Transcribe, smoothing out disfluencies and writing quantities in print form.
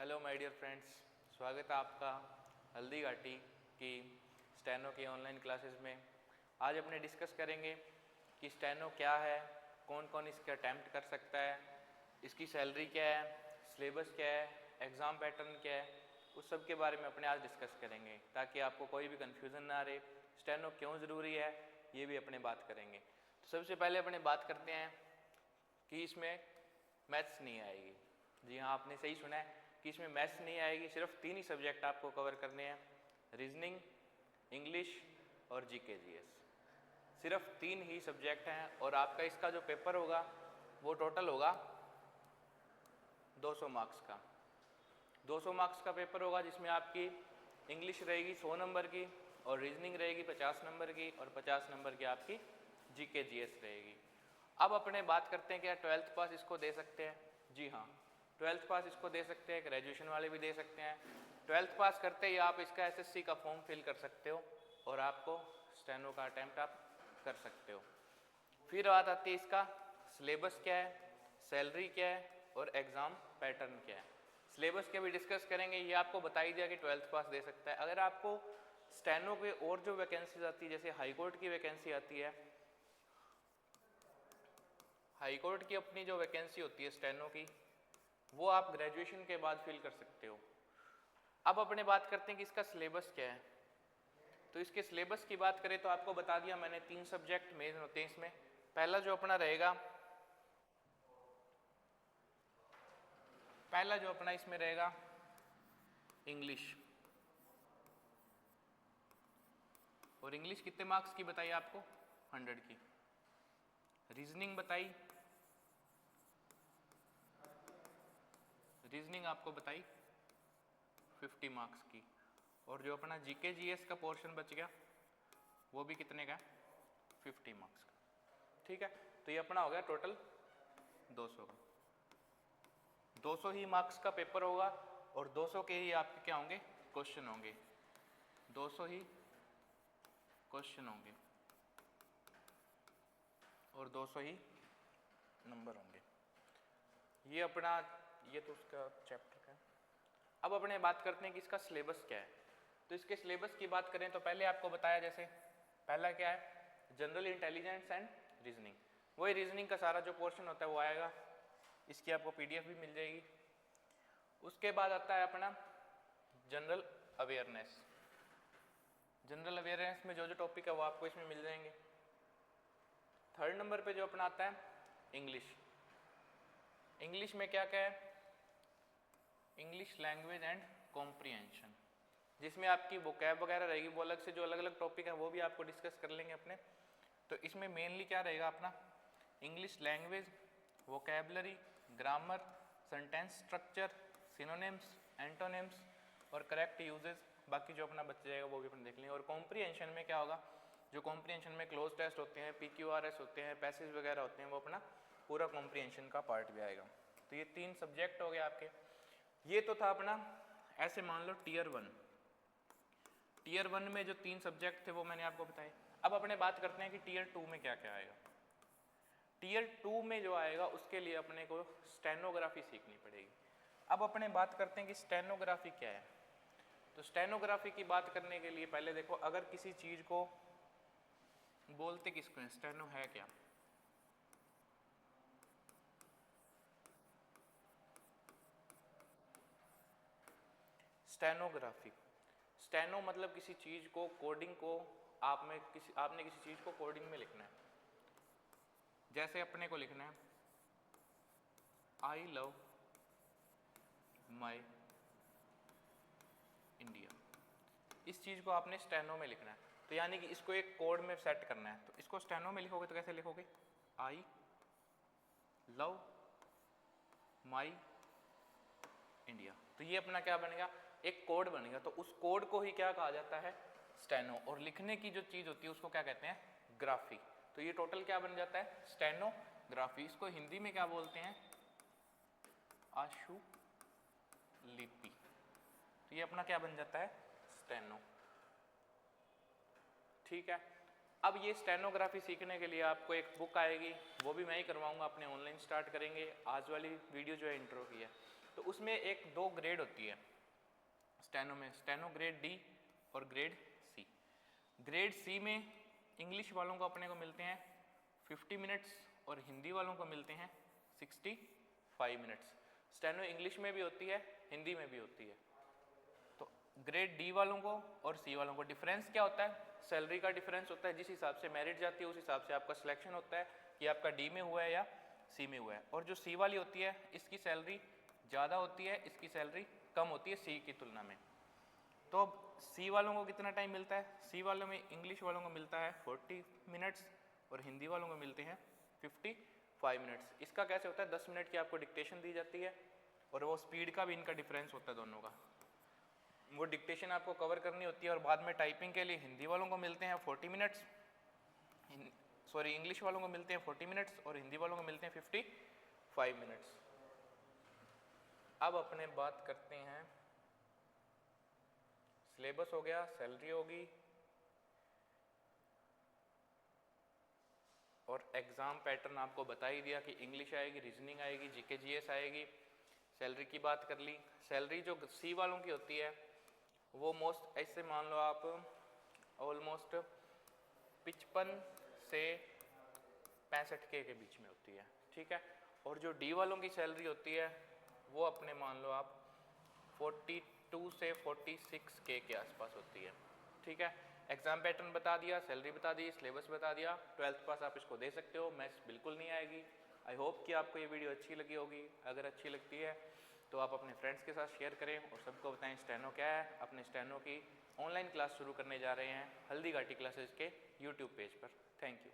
Hello my dear friends, स्वागत है आपका हल्दी घाटी की स्टेनो की ऑनलाइन क्लासेस में। आज अपने डिस्कस करेंगे कि स्टेनो क्या है, कौन कौन इसका अटैम्प्ट कर सकता है, इसकी सैलरी क्या है, सिलेबस क्या है, एग्ज़ाम पैटर्न क्या है, उस सब के बारे में अपने आज डिस्कस करेंगे ताकि आपको कोई भी कन्फ्यूज़न ना रहे। स्टेनो क्यों ज़रूरी है ये भी अपने बात करेंगे। तो सबसे पहले अपने बात करते हैं कि इसमें मैथ्स नहीं आएगी। जी हाँ, आपने सही सुना है कि इसमें मैथ्स नहीं आएगी। सिर्फ 3 ही सब्जेक्ट आपको कवर करने हैं, रीजनिंग, इंग्लिश और जीके जीएस। सिर्फ 3 ही सब्जेक्ट हैं और आपका इसका जो पेपर होगा वो टोटल होगा 200 मार्क्स का। 200 मार्क्स का पेपर होगा जिसमें आपकी इंग्लिश रहेगी 100 नंबर की और रीजनिंग रहेगी 50 नंबर की और 50 नंबर की आपकी जीके जीएस रहेगी। अब अपने बात करते हैं क्या 12th पास इसको दे सकते हैं? जी हाँ, 12th पास इसको दे सकते हैं, ग्रेजुएशन वाले भी दे सकते हैं। 12th पास करते ही आप इसका एसएससी का फॉर्म फिल कर सकते हो और आपको स्टेनो का अटैम्प्ट आप कर सकते हो। फिर बात आती है इसका सिलेबस क्या है, सैलरी क्या है और एग्ज़ाम पैटर्न क्या है। सिलेबस के भी डिस्कस करेंगे। ये आपको बता ही दिया कि 12th पास दे सकता है। अगर आपको स्टेनो के और जो वैकेंसीज आती है, जैसे हाई कोर्ट की वैकेंसी आती है, हाई कोर्ट की अपनी जो वैकेंसी होती है स्टेनो की, वो आप ग्रेजुएशन के बाद फिल कर सकते हो। अब अपने बात करते हैं कि इसका सिलेबस क्या है। तो इसके सिलेबस की बात करें तो आपको बता दिया मैंने 3 सब्जेक्ट मेन होते हैं इसमें। पहला जो अपना इसमें रहेगा इंग्लिश। और इंग्लिश कितने मार्क्स की बताई आपको? 100 की। रीजनिंग बताई, रीजनिंग आपको बताई 50 मार्क्स की। और जो अपना जीके जीएस का पोर्शन बच गया वो भी कितने का? 50 मार्क्स का। ठीक है, तो ये अपना हो गया टोटल 200 का। 200 ही मार्क्स का पेपर होगा और 200 के ही आपके क्या होंगे? क्वेश्चन होंगे। 200 ही क्वेश्चन होंगे और 200 ही नंबर होंगे। ये अपना, ये तो उसका चैप्टर का है। अब अपने बात करते हैं कि इसका सिलेबस क्या है। तो इसके सिलेबस की बात करें तो पहले आपको बताया, जैसे पहला क्या है, जनरल इंटेलिजेंस एंड रीजनिंग। वही रीजनिंग का सारा जो पोर्शन होता है वो आएगा। इसकी आपको पीडीएफ भी मिल जाएगी। उसके बाद आता है अपना जनरल अवेयरनेस। जनरल अवेयरनेस में जो जो टॉपिक है वो आपको इसमें मिल जाएंगे। 3rd नंबर पे जो अपना आता है इंग्लिश। इंग्लिश में क्या क्या है? इंग्लिश लैंग्वेज एंड कॉम्प्रिहेंशन, जिसमें आपकी वोकैब वगैरह रहेगी। वो अलग से जो अलग अलग टॉपिक है वो भी आपको डिस्कस कर लेंगे अपने। तो इसमें मेनली क्या रहेगा अपना? English language, vocabulary, grammar, sentence structure, synonyms, antonyms और करेक्ट यूजेस। बाकी जो अपना बच जाएगा वो भी अपन देख लेंगे। और कॉम्प्रिहेंशन में क्या होगा? जो कॉम्प्रिहेंशन में क्लोज टेस्ट होते हैं, पीक्यूआरएस होते हैं, पैसेज वगैरह होते हैं, वो अपना पूरा कॉम्प्रिहेंशन का पार्ट भी आएगा। तो ये 3 सब्जेक्ट हो गए आपके। ये तो था अपना, ऐसे मान लो टीयर 1। टीयर 1 में जो 3 सब्जेक्ट थे वो मैंने आपको बताए। अब अपने बात करते हैं कि टीयर 2 में क्या क्या आएगा। टीयर 2 में जो आएगा उसके लिए अपने को स्टेनोग्राफी सीखनी पड़ेगी। अब अपने बात करते हैं कि स्टेनोग्राफी क्या है। तो स्टेनोग्राफी की बात करने के लिए पहले देखो, अगर किसी चीज को बोलते किसको है, स्टेनो है क्या? स्टेनोग्राफी, स्टेनो मतलब किसी चीज को, कोडिंग को आपने किसी चीज को कोडिंग में लिखना है। जैसे अपने को लिखना है आई लव माई इंडिया। इस चीज को आपने स्टेनो में लिखना है। तो यानी कि इसको एक कोड में सेट करना है। तो इसको स्टेनो में लिखोगे तो कैसे लिखोगे? I love my India. तो ये अपना क्या बनेगा? एक कोड बनेगा। तो उस कोड को ही क्या कहा जाता है? स्टेनो। और लिखने की जो चीज होती है उसको क्या कहते हैं? ग्राफी। तो ये टोटल क्या बन जाता है? स्टेनोग्राफी। इसको हिंदी में क्या बोलते हैं? आशु लिपि। तो ये अपना क्या बन जाता है? स्टेनो। ठीक है। अब ये स्टेनोग्राफी सीखने के लिए आपको एक बुक आएगी, वो भी मैं ही करवाऊंगा, अपने ऑनलाइन स्टार्ट करेंगे। आज वाली वीडियो जो है इंट्रो की है। तो उसमें एक 2 ग्रेड होती है स्टेनो में, स्टेनो ग्रेड डी और ग्रेड सी। ग्रेड सी में इंग्लिश वालों को अपने को मिलते हैं 50 मिनट्स और हिंदी वालों को मिलते हैं 65 मिनट्स। स्टेनो इंग्लिश में भी होती है, हिंदी में भी होती है। तो ग्रेड डी वालों को और सी वालों को डिफरेंस क्या होता है? सैलरी का डिफरेंस होता है। जिस हिसाब से मेरिट जाती है उस हिसाब से आपका सिलेक्शन होता है कि आपका डी में हुआ है या सी में हुआ है। और जो सी वाली होती है इसकी सैलरी ज़्यादा होती है, इसकी सैलरी कम होती है सी की तुलना में। तो अब सी वालों को कितना टाइम मिलता है? सी वालों में इंग्लिश वालों को मिलता है 40 मिनट्स और हिंदी वालों को मिलते हैं 55 मिनट्स। इसका कैसे होता है? 10 मिनट की आपको डिक्टेशन दी जाती है और वो स्पीड का भी इनका डिफरेंस होता है दोनों का। वो डिक्टेशन आपको कवर करनी होती है और बाद में टाइपिंग के लिए हिंदी वालों को मिलते हैं 40 मिनट्स, सॉरी इंग्लिश वालों को मिलते हैं 40 मिनट्स और हिंदी वालों को मिलते हैं 55 मिनट्स। अब अपने बात करते हैं, सिलेबस हो गया, सैलरी होगी और एग्ज़ाम पैटर्न आपको बता ही दिया कि इंग्लिश आएगी, रीजनिंग आएगी, जीके जीएस आएगी। सैलरी की बात कर ली। सैलरी जो सी वालों की होती है वो मोस्ट ऐसे मान लो आप ऑलमोस्ट 55 से 65K के बीच में होती है, ठीक है। और जो डी वालों की सैलरी होती है वो अपने मान लो आप 42 से 46K के आसपास होती है, ठीक है। एग्जाम पैटर्न बता दिया, सैलरी बता दी, सिलेबस बता दिया। 12th पास आप इसको दे सकते हो, मैथ्स बिल्कुल नहीं आएगी। आई होप कि आपको ये वीडियो अच्छी लगी होगी। अगर अच्छी लगती है तो आप अपने फ्रेंड्स के साथ शेयर करें और सबको बताएं स्टेनो क्या है। अपने स्टेनो की ऑनलाइन क्लास शुरू करने जा रहे हैं हल्दी घाटी क्लासेस के यूट्यूब पेज पर। Thank you.